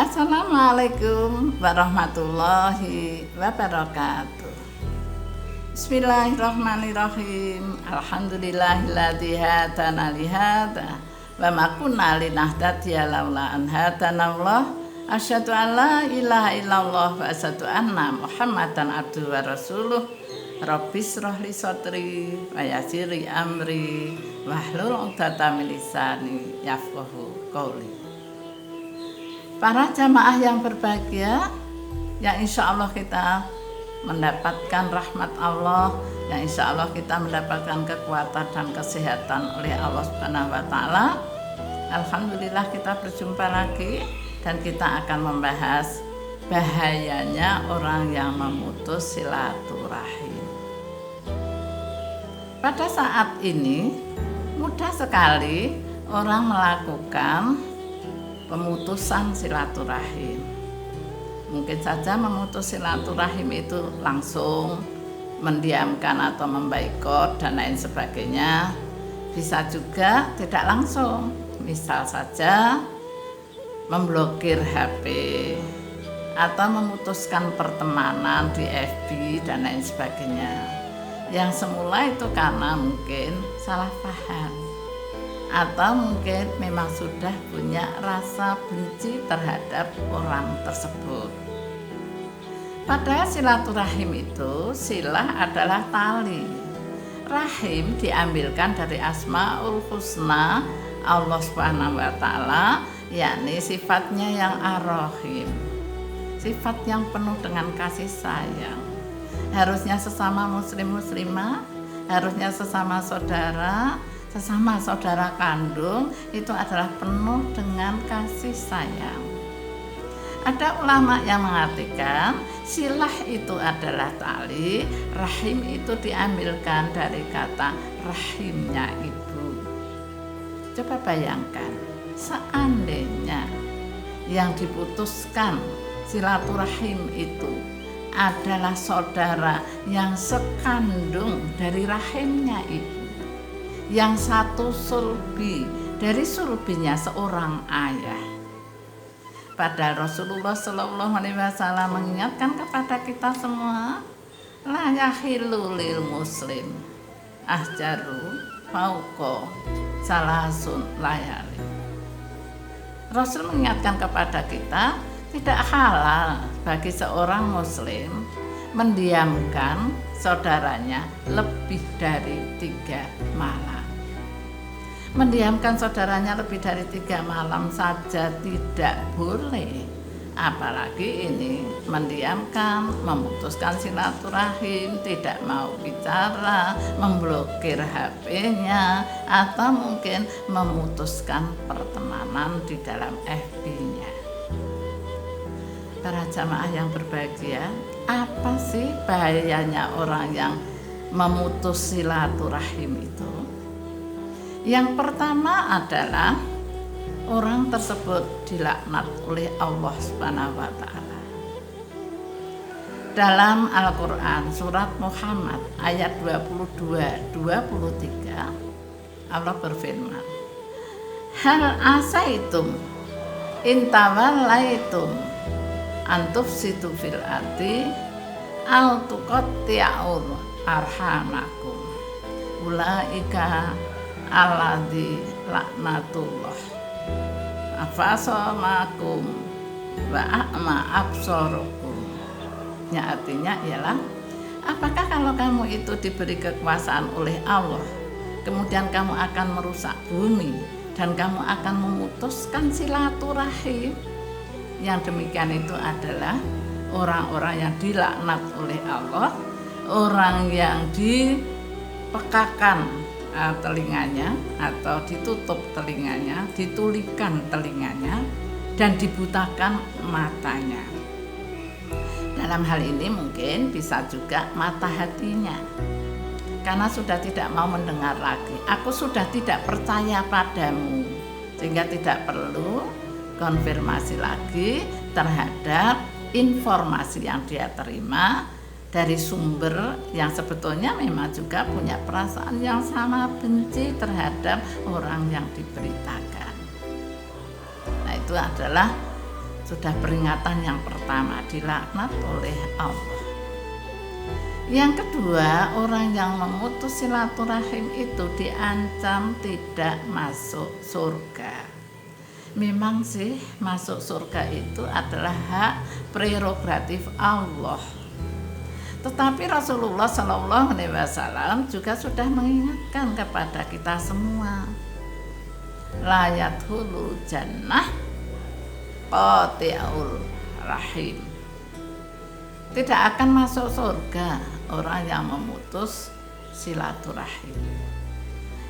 Assalamualaikum warahmatullahi wabarakatuh. Bismillahirrahmanirrahim. Alhamdulillahilladzi hadana li hadza wa ma kunna linahtadiya laula an hadanallah. Asyhadu an la ilaha illallah wa asyhadu anna Muhammadan abduhu wa rasuluh. Rabbis shrah li sadri wa yassir li amri wahlul 'uqdatam min lisani yafqahu qouli. Para jamaah yang berbahagia, yang insya Allah kita mendapatkan rahmat Allah, yang insya Allah kita mendapatkan kekuatan dan kesehatan oleh Allah Subhanahu wa Ta'ala. Alhamdulillah kita berjumpa lagi dan kita akan membahas bahayanya orang yang memutus silaturahim. Pada saat ini mudah sekali orang melakukan pemutusan silaturahim. Mungkin saja memutus silaturahim itu langsung mendiamkan atau memboikot dan lain sebagainya. Bisa juga tidak langsung, misal saja memblokir HP atau memutuskan pertemanan di FB dan lain sebagainya. Yang semula itu karena mungkin salah paham atau mungkin memang sudah punya rasa benci terhadap orang tersebut. Padahal silaturahim itu, silah adalah tali. Rahim diambilkan dari Asmaul Husna Allah Subhanahu wa Ta'ala, yakni sifatnya yang ar-rahim, sifat yang penuh dengan kasih sayang. Harusnya sesama muslim muslimah, harusnya sesama saudara kandung itu adalah penuh dengan kasih sayang. Ada ulama yang mengatakan silah itu adalah tali, rahim itu diambilkan dari kata rahimnya ibu. Coba bayangkan, seandainya yang diputuskan silaturahim itu adalah saudara yang sekandung dari rahimnya ibu, yang satu sulbi dari sulbinya seorang ayah. Padahal Rasulullah Shallallahu Alaihi Wasallam mengingatkan kepada kita semua, la yahillu lil muslim ahjaru fauqa salasun layali. Rasul mengingatkan kepada kita, tidak halal bagi seorang muslim mendiamkan saudaranya lebih dari 3 malam. Mendiamkan saudaranya lebih dari 3 malam saja tidak boleh, apalagi ini mendiamkan, memutuskan silaturahim, tidak mau bicara, memblokir HP-nya, atau mungkin memutuskan pertemanan di dalam FB-nya. Para jamaah yang berbahagia, apa sih bahayanya orang yang memutus silaturahim itu? Yang pertama adalah orang tersebut dilaknat oleh Allah Subhanahu wa Ta'ala. Dalam Al-Quran surat Muhammad ayat 22-23 Allah berfirman, hal asaitum intawallaitum antufsitu fil ardi al tuqatti'ul arhamakum ulaika alladzi laknatullah afasamakum wa a'ma absarakum. Ya, artinya ialah, apakah kalau kamu itu diberi kekuasaan oleh Allah, kemudian kamu akan merusak bumi dan kamu akan memutuskan silaturahim? Yang demikian itu adalah orang-orang yang dilaknat oleh Allah, orang yang dipekakan telinganya atau ditutup telinganya, ditulikan telinganya, dan dibutakan matanya. Dalam hal ini mungkin bisa juga mata hatinya, karena sudah tidak mau mendengar lagi. Aku sudah tidak percaya padamu, sehingga tidak perlu konfirmasi lagi terhadap informasi yang dia terima dari sumber yang sebetulnya memang juga punya perasaan yang sama benci terhadap orang yang diberitakan. Nah, itu adalah sudah peringatan yang pertama, dilaknat oleh Allah. Yang kedua, orang yang memutus silaturahim itu diancam tidak masuk surga. Memang sih masuk surga itu adalah hak prerogatif Allah. Tetapi Rasulullah SAW juga sudah mengingatkan kepada kita semua, la yadkhulul jannah qati'ul rahim. Tidak akan masuk surga orang yang memutus silaturahim.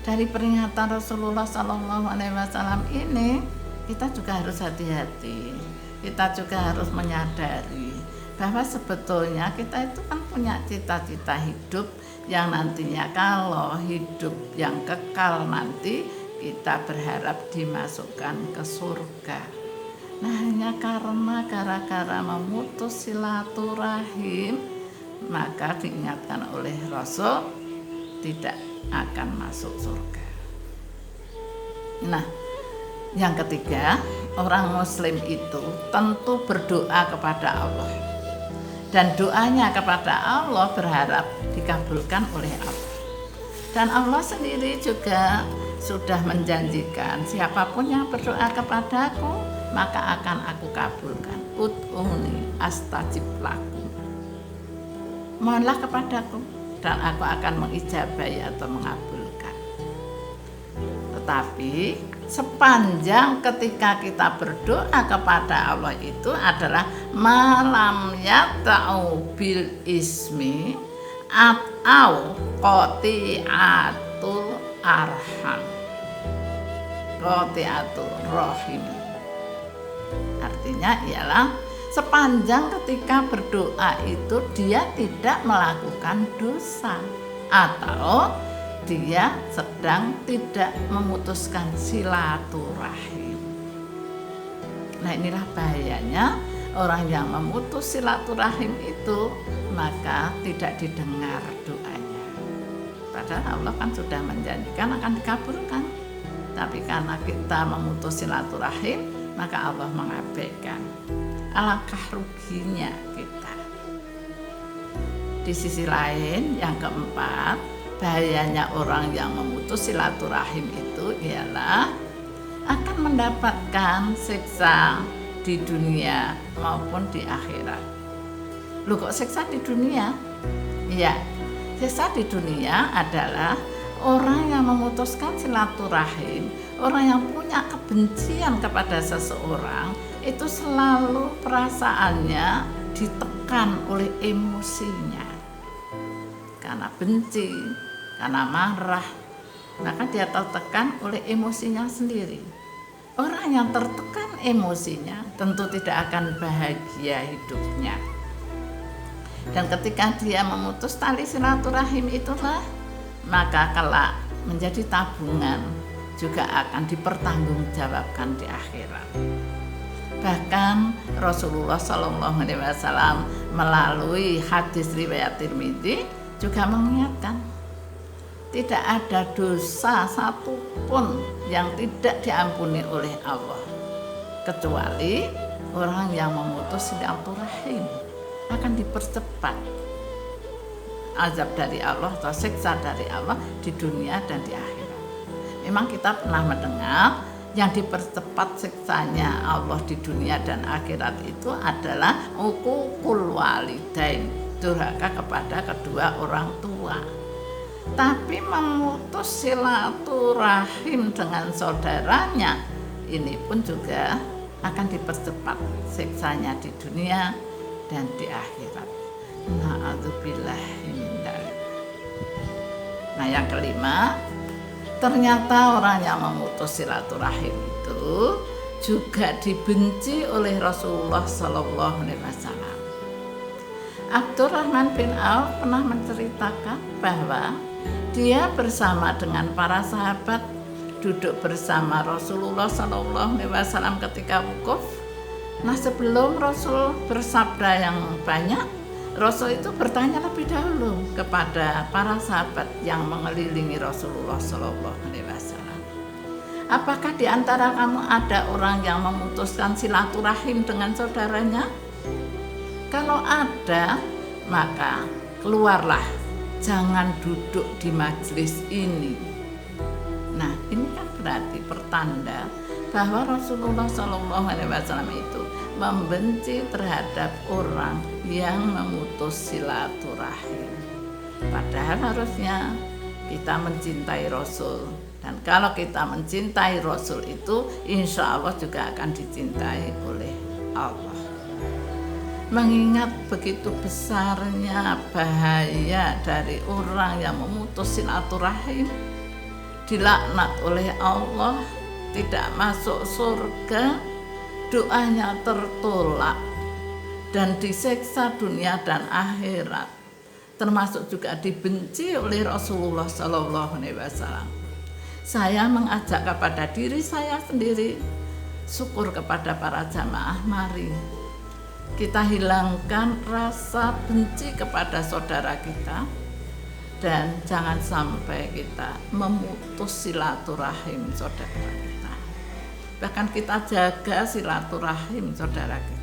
Dari peringatan Rasulullah SAW ini, kita juga harus hati-hati. Kita juga harus menyadari bahwa sebetulnya kita itu kan punya cita-cita hidup yang nantinya kalau hidup yang kekal nanti kita berharap dimasukkan ke surga. Nah, hanya karena gara-gara memutus silaturahim, maka diingatkan oleh Rasul tidak akan masuk surga. Nah, yang ketiga, orang muslim itu tentu berdoa kepada Allah. Dan doanya kepada Allah berharap dikabulkan oleh Allah. Dan Allah sendiri juga sudah menjanjikan, siapapun yang berdoa kepadaku, maka akan aku kabulkan. Ud'uni astajib lakum. Mohonlah kepadaku dan aku akan mengijabahi atau mengabulkan. Tetapi sepanjang ketika kita berdoa kepada Allah itu adalah malam yata'u bil ismi atau qati'atul arham, qati'atul rahim. Artinya ialah sepanjang ketika berdoa itu dia tidak melakukan dosa atau dia sedang tidak memutuskan silaturahim. Nah, inilah bahayanya orang yang memutus silaturahim itu, maka tidak didengar doanya. Padahal Allah kan sudah menjanjikan akan dikabulkan. Tapi karena kita memutus silaturahim, maka Allah mengabaikan. Alangkah ruginya kita. Di sisi lain, yang keempat, bahayanya orang yang memutus silaturahim itu ialah akan mendapatkan siksa di dunia maupun di akhirat. Loh, kok siksa di dunia? Ya, siksa di dunia adalah orang yang memutuskan silaturahim, orang yang punya kebencian kepada seseorang, itu selalu perasaannya ditekan oleh emosinya. Karena benci, karena marah, maka dia tertekan oleh emosinya sendiri. Orang yang tertekan emosinya tentu tidak akan bahagia hidupnya. Dan ketika dia memutus tali silaturahim itulah, maka kelak menjadi tabungan juga akan dipertanggungjawabkan di akhirat. Bahkan Rasulullah SAW melalui hadis riwayat Tirmidzi juga mengingatkan, tidak ada dosa satupun yang tidak diampuni oleh Allah kecuali orang yang memutus silaturahim akan dipercepat azab dari Allah atau siksa dari Allah di dunia dan di akhirat. Memang kita pernah mendengar yang dipercepat siksanya Allah di dunia dan akhirat itu adalah uququl walidain, durhaka kepada kedua orang tua. Tapi memutus silaturahim dengan saudaranya ini pun juga akan dipercepat siksanya di dunia dan di akhirat. Na'udzubillahi min dzalik. Nah, yang kelima, ternyata orang yang memutus silaturahim itu juga dibenci oleh Rasulullah SAW. Abdurrahman bin Auf pernah menceritakan bahwa dia bersama dengan para sahabat duduk bersama Rasulullah SAW ketika wukuf. Nah, sebelum Rasul bersabda yang banyak, Rasul itu bertanya lebih dahulu kepada para sahabat yang mengelilingi Rasulullah SAW. Apakah di antara kamu ada orang yang memutuskan silaturahim dengan saudaranya? Kalau ada, maka keluarlah, jangan duduk di majelis ini. Nah, ini kan berarti pertanda bahwa Rasulullah SAW itu membenci terhadap orang yang memutus silaturahim. Padahal harusnya kita mencintai Rasul. Dan kalau kita mencintai Rasul itu, insya Allah juga akan dicintai oleh Allah. Mengingat begitu besarnya bahaya dari orang yang memutus silaturahim, dilaknat oleh Allah, tidak masuk surga, doanya tertolak, dan disiksa dunia dan akhirat, termasuk juga dibenci oleh Rasulullah SAW. Saya mengajak kepada diri saya sendiri, syukur kepada para jamaah, mari kita hilangkan rasa benci kepada saudara kita, dan jangan sampai kita memutus silaturahim saudara kita. Bahkan kita jaga silaturahim saudara kita.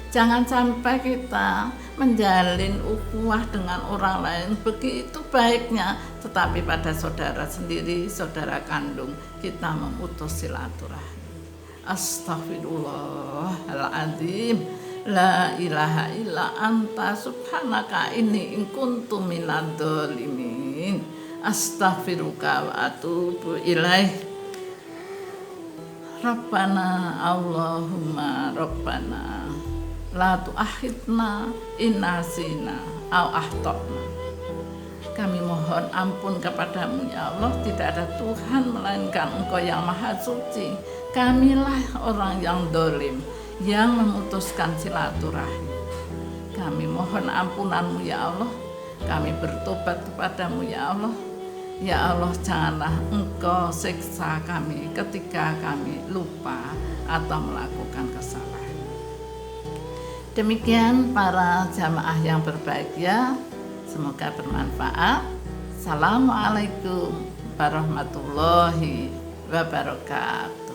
Jangan sampai kita menjalin ukhuwah dengan orang lain begitu baiknya, tetapi pada saudara sendiri, saudara kandung, kita memutus silaturahim. Astaghfirullahaladzim, la ilaha illa anta subhanaka inni in kuntu minadz dzalimin. Astaghfiruka wa atubu ilaih. Rabbana Allahumma Rabbana la tu'akhidna in nasina aw akhtana. Kami mohon ampun kepadamu ya Allah, tidak ada Tuhan melainkan Engkau yang maha suci. Kamilah orang yang dolim, yang memutuskan silaturahim. Kami mohon ampunanmu ya Allah, kami bertobat kepadamu ya Allah. Ya Allah, janganlah Engkau siksa kami ketika kami lupa atau melakukan kesalahan. Demikian para jamaah yang berbahagia, semoga bermanfaat. Assalamualaikum warahmatullahi wabarakatuh.